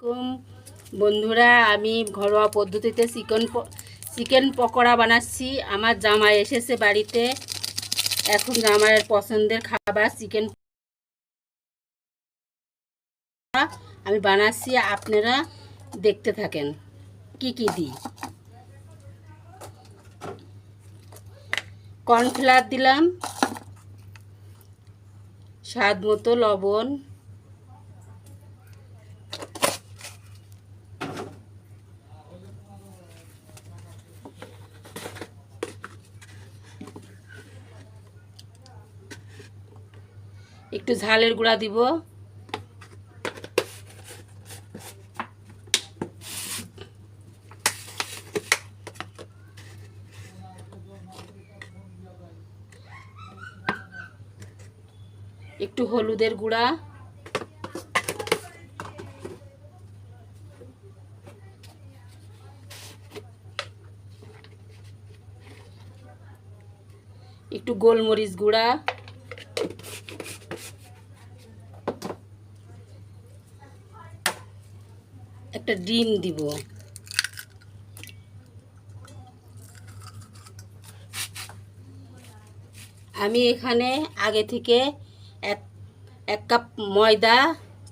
কুম বন্ধুরা, আমি ঘরোয়া পদ্ধতিতে চিকেন পকোড়া বানাচ্ছি। আমার জামাই এসেছে বাড়িতে। এখন জামাইয়ের পছন্দের খাবার চিকেন আমি বানাচ্ছি, আপনারা দেখতে থাকেন কি কি দিই। কর্নফ্লাওয়ার দিলাম, স্বাদ মতো লবণ, একটু ঝালের গুঁড়া দিব, একটু হলুদের গুঁড়া, একটু গোলমরিচ গুঁড়া, একটা ডিম দিব। আমি এখানে আগে থেকে এক কাপ ময়দা,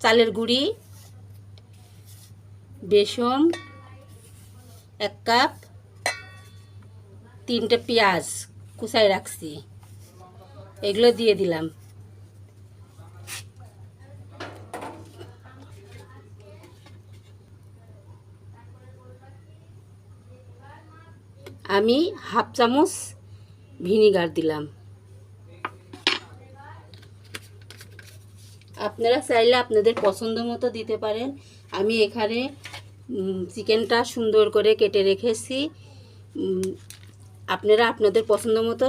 চালের গুঁড়ি, বেসন, 1 কাপ, 3টে পেঁয়াজ কুচাই রাখছি, এগুলো দিয়ে দিলাম। আমি হাফ চামচ ভিনিগার দিলাম। আপনারা চাইলে আপনাদের পছন্দ মতো দিতে পারেন। আমি এখানে চিকেনটা সুন্দর করে কেটে রেখেছি, আপনারা আপনাদের পছন্দ মতো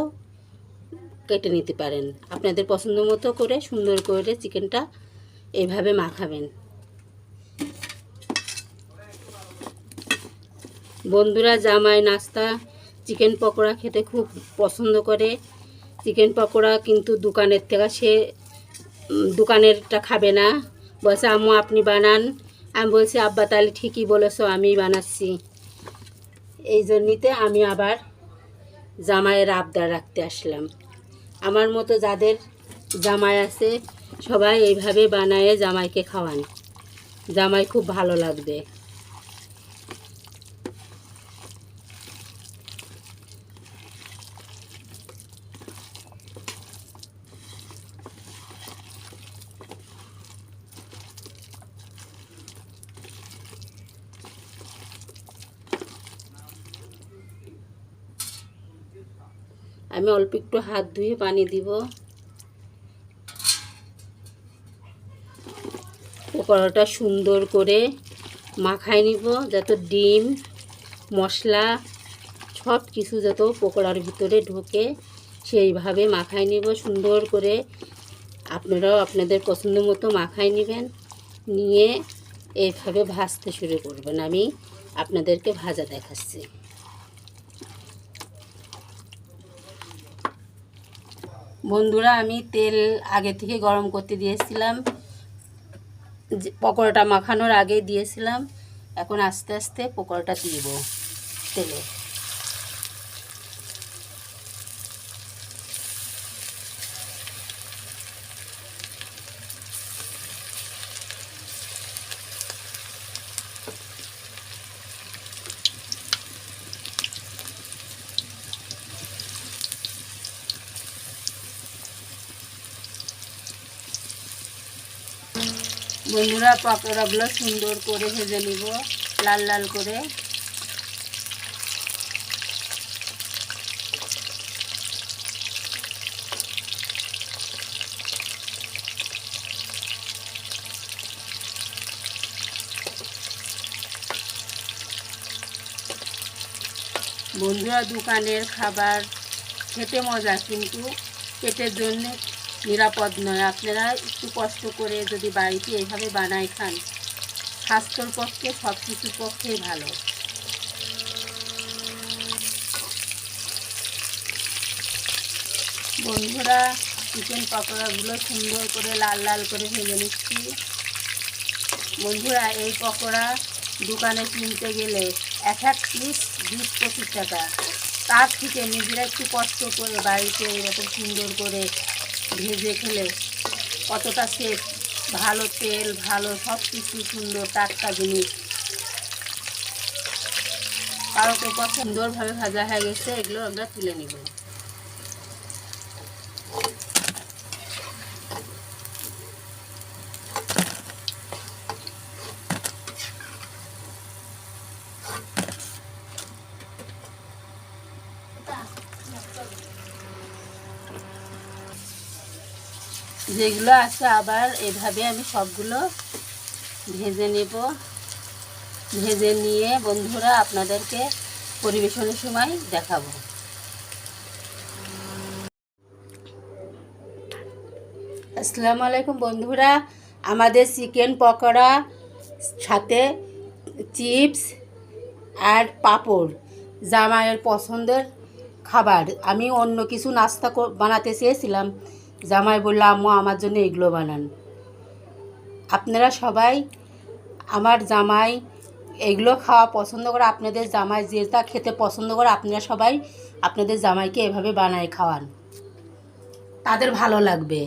কেটে নিতে পারেন। আপনাদের পছন্দ মতো করে সুন্দর করে চিকেনটা এইভাবে মাখাবেন। বন্ধুরা, জামাই নাস্তা চিকেন পকোড়া খেতে খুব পছন্দ করে। চিকেন পকোড়া কিন্তু দোকানের থেকে সে দোকানেরটা খাবে না, বলছে আম্মু আপনি বানান। আমি বলছি আব্বা তাহলে ঠিকই বলেছো, আমি বানাচ্ছি। এই জন্যতে আমি আবার জামাইয়ের আবদার রাখতে আসলাম। আমার মতো যাদের জামাই আছে সবাই এইভাবে বানায়ে জামাইকে খাওয়ান, জামাই খুব ভালো লাগবে। আমি অল্প একটু হাত ধুয়ে পানি দিব। পকোড়াটা সুন্দর করে মাখায় নিব, যত ডিম মশলা সব কিছু যত পকোড়ার ভিতরে ঢোকে সেইভাবে মাখায় নিব সুন্দর করে। আপনারাও আপনাদের পছন্দ মতো মাখায় নেবেন, নিয়ে এইভাবে ভাজতে শুরু করবেন। আমি আপনাদেরকে ভাজা দেখাচ্ছি। বন্ধুরা, আমি তেল আগে থেকে গরম করতে দিয়েছিলাম, পকোড়াটা মাখানোর আগে দিয়েছিলাম। এখন আস্তে আস্তে পকোড়াটা দিব তেলে। বন্ধুরা, পকোড়াগুলো সুন্দর করে ভেজে নিব লাল লাল করে। বন্ধুরা, দোকানের খাবার খেতে মজা কিন্তু পেটের জন্য নিরাপদ নয়। আপনারা একটু কষ্ট করে যদি বাড়িতে এইভাবে বানায় খান, স্বাস্থ্যর পক্ষে সব কিছুর পক্ষেই ভালো। বন্ধুরা, চিকেন পকোড়াগুলো সুন্দর করে লাল লাল করে ভেজে নিচ্ছি। বন্ধুরা এই পকোড়া দোকানে কিনতে গেলে এক এক পিস 20-25 টাকা। তার থেকে নিজেরা একটু কষ্ট করে বাড়িতে এরকম সুন্দর করে ভেজে খেলে কতটা সেফ, ভালো তেল, ভালো সব কিছু সুন্দর টাটকা জিনিস। কারো তো সুন্দরভাবে ভাজা হয়ে গেছে, এগুলো আমরা তুলে নিব। যেগুলো আছে আবার এভাবে আমি সবগুলো ভেজে নেব। ভেজে নিয়ে বন্ধুরা আপনাদেরকে পরিবেশনের সময় দেখাবো। আসসালামু আলাইকুম বন্ধুরা, আমাদের চিকেন পকোড়া সাথে চিপস আর পাঁপড় জামাইয়ের পছন্দের খাবার। আমি অন্য কিছু নাস্তা বানাতে চেয়েছিলাম, জামাই বলল আম্মু আমার জন্য এগুলো বানান। আপনারা সবাই, আমার জামাই এগুলো খাওয়া পছন্দ করে, আপনাদের জামাই যেটা খেতে পছন্দ করে আপনারা সবাই আপনাদের জামাইকে এভাবে বানায় খাওয়ান, তাদের ভালো লাগবে।